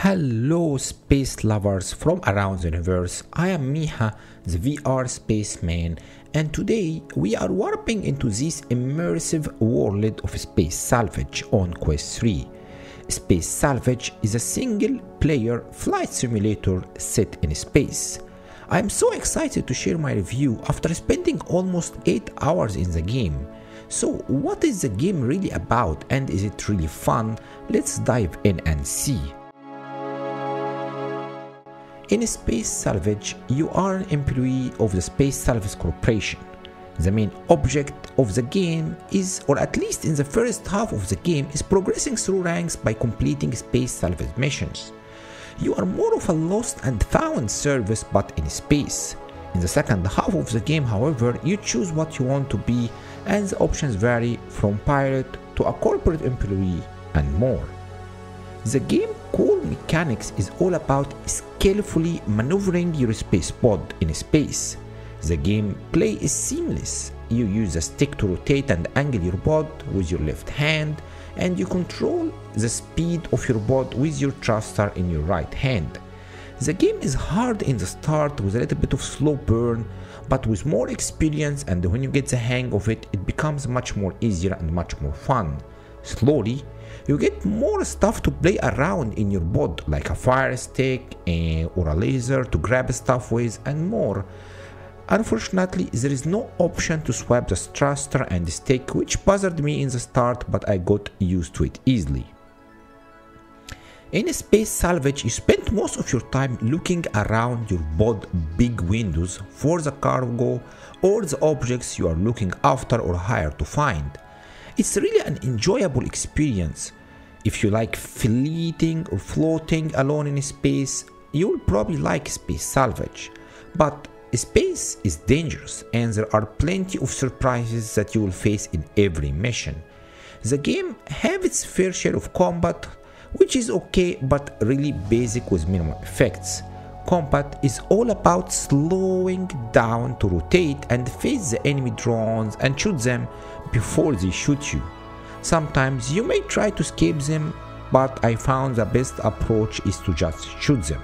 Hello space lovers from around the universe, I am Miha, the VR spaceman, and today we are warping into this immersive world of Space Salvage on Quest 3. Space Salvage is a single-player flight simulator set in space. I am so excited to share my review after spending almost 8 hours in the game. So what is the game really about and is it really fun? Let's dive in and see. In Space Salvage, you are an employee of the Spacesalvage Corporation. The main object of the game is, or at least in the first half of the game, is progressing through ranks by completing space salvage missions. You are more of a lost and found service but in space. In the second half of the game, however, you choose what you want to be and the options vary from pirate to a corporate employee and more. The game core mechanics is all about skillfully maneuvering your space pod in space. The gameplay is seamless. You use a stick to rotate and angle your pod with your left hand, and you control the speed of your pod with your thruster in your right hand. The game is hard in the start with a little bit of slow burn, but with more experience and when you get the hang of it, it becomes much more easier and much more fun. Slowly, you get more stuff to play around in your pod, like a fire stick or a laser to grab stuff with and more. Unfortunately, there is no option to swap the thruster and the stick, which bothered me in the start, but I got used to it easily. In Space Salvage, you spend most of your time looking around your pod big windows for the cargo or the objects you are looking after or hired to find. It's really an enjoyable experience. If you like fleeting or floating alone in space, you'll probably like Space Salvage. But space is dangerous and there are plenty of surprises that you will face in every mission. The game has its fair share of combat, which is okay but really basic with minimal effects. Combat is all about slowing down to rotate and face the enemy drones and shoot them before they shoot you. Sometimes you may try to escape them, but I found the best approach is to just shoot them.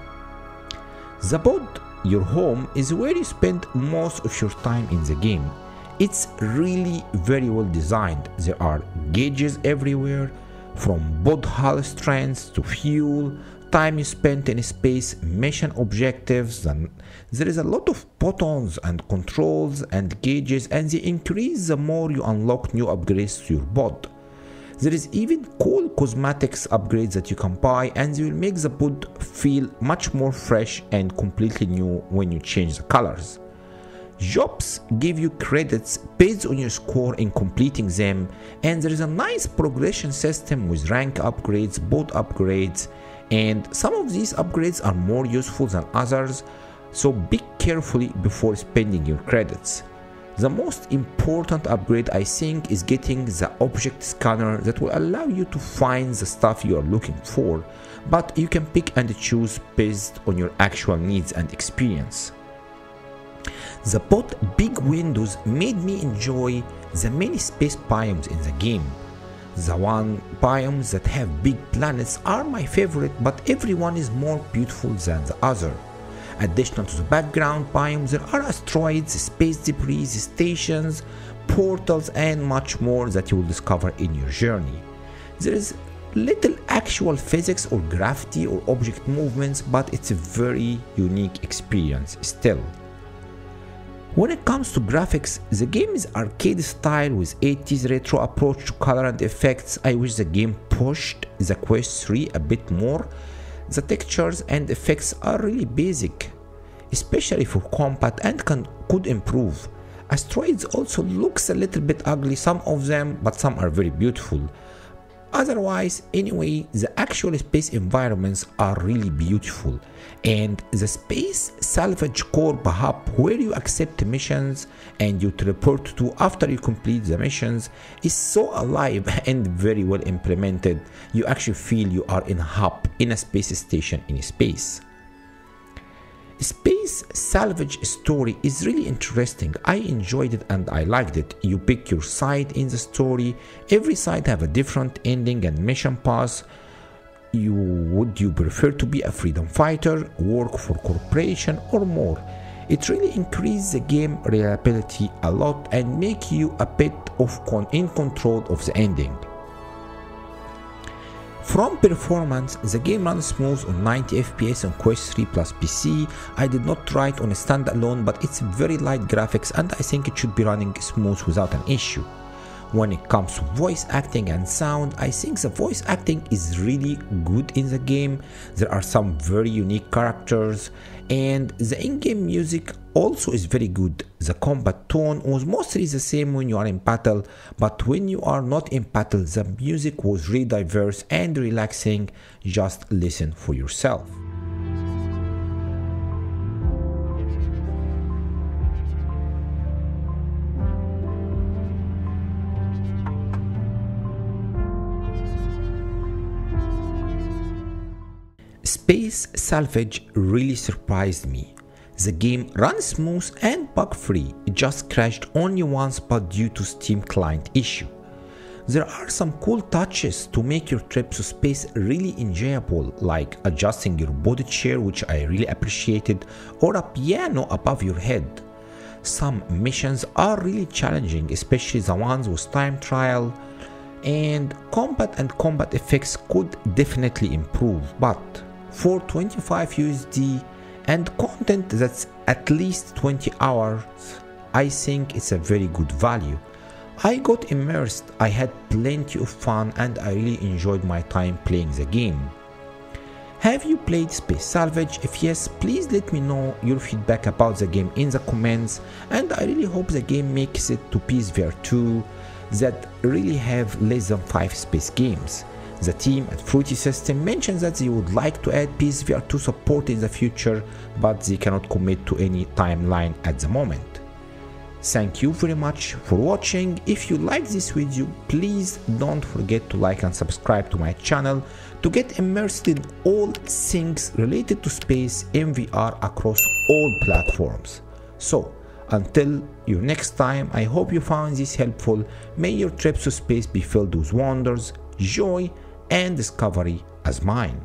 The pod, your home, is where you spend most of your time in the game. It's really very well designed. There are gauges everywhere, from pod hull strength to fuel, time you spent in space, mission objectives, and there is a lot of buttons and controls and gauges, and they increase the more you unlock new upgrades to your pod. There is even cool cosmetics upgrades that you can buy, and they will make the pod feel much more fresh and completely new when you change the colors. Jobs give you credits based on your score in completing them, and there is a nice progression system with rank upgrades, pod upgrades, and some of these upgrades are more useful than others, so be carefully before spending your credits. The most important upgrade I think is getting the object scanner that will allow you to find the stuff you are looking for, but you can pick and choose based on your actual needs and experience. The pod big windows made me enjoy the many space biomes in the game. The one biomes that have big planets are my favorite, but everyone is more beautiful than the other. Additional to the background biomes, there are asteroids, space debris, stations, portals, and much more that you will discover in your journey. There is little actual physics or gravity or object movements, but it's a very unique experience still. When it comes to graphics, the game is arcade style with 80s retro approach to color and effects. I wish the game pushed the Quest 3 a bit more. The textures and effects are really basic, especially for combat, and could improve. Asteroids also looks a little bit ugly, some of them, but some are very beautiful. Otherwise, anyway, the actual space environments are really beautiful, and the Space Salvage Core hub, where you accept missions and you teleport to after you complete the missions, is so alive and very well implemented. You actually feel you are in a hub, in a space station in space. Space Salvage story is really interesting. I enjoyed it and I liked it. You pick your side in the story. Every side have a different ending and mission path. you would Would you prefer to be a freedom fighter, work for corporation, or more? It really increases the game reliability a lot and make you a bit in control of the ending. From performance, the game runs smooth on 90 FPS on Quest 3 plus PC. I did not try it on a standalone, but it's very light graphics and I think it should be running smooth without an issue. When it comes to voice acting and sound, I think the voice acting is really good in the game. There are some very unique characters and the in-game music also is very good. The combat tone was mostly the same when you are in battle, but when you are not in battle, the music was really diverse and relaxing. Just listen for yourself. Spacesalvage really surprised me. The game runs smooth and bug-free. It just crashed only once, but due to Steam client issue. There are some cool touches to make your trip to space really enjoyable, like adjusting your body chair, which I really appreciated, or a piano above your head. Some missions are really challenging, especially the ones with time trial, and combat effects could definitely improve, but for 25 USD and content that's at least 20 hours, I think it's a very good value. I got immersed, I had plenty of fun and I really enjoyed my time playing the game. Have you played Spacesalvage? If yes, please let me know your feedback about the game in the comments, and I really hope the game makes it to PCVR 2 that really have less than 5 space games. The team at Fruity System mentions that they would like to add PCVR 2 support in the future, but they cannot commit to any timeline at the moment. Thank you very much for watching. If you like this video, please don't forget to like and subscribe to my channel to get immersed in all things related to space in VR across all platforms. So, until your next time, I hope you found this helpful. May your trips to space be filled with wonders, joy, and discovery as mine.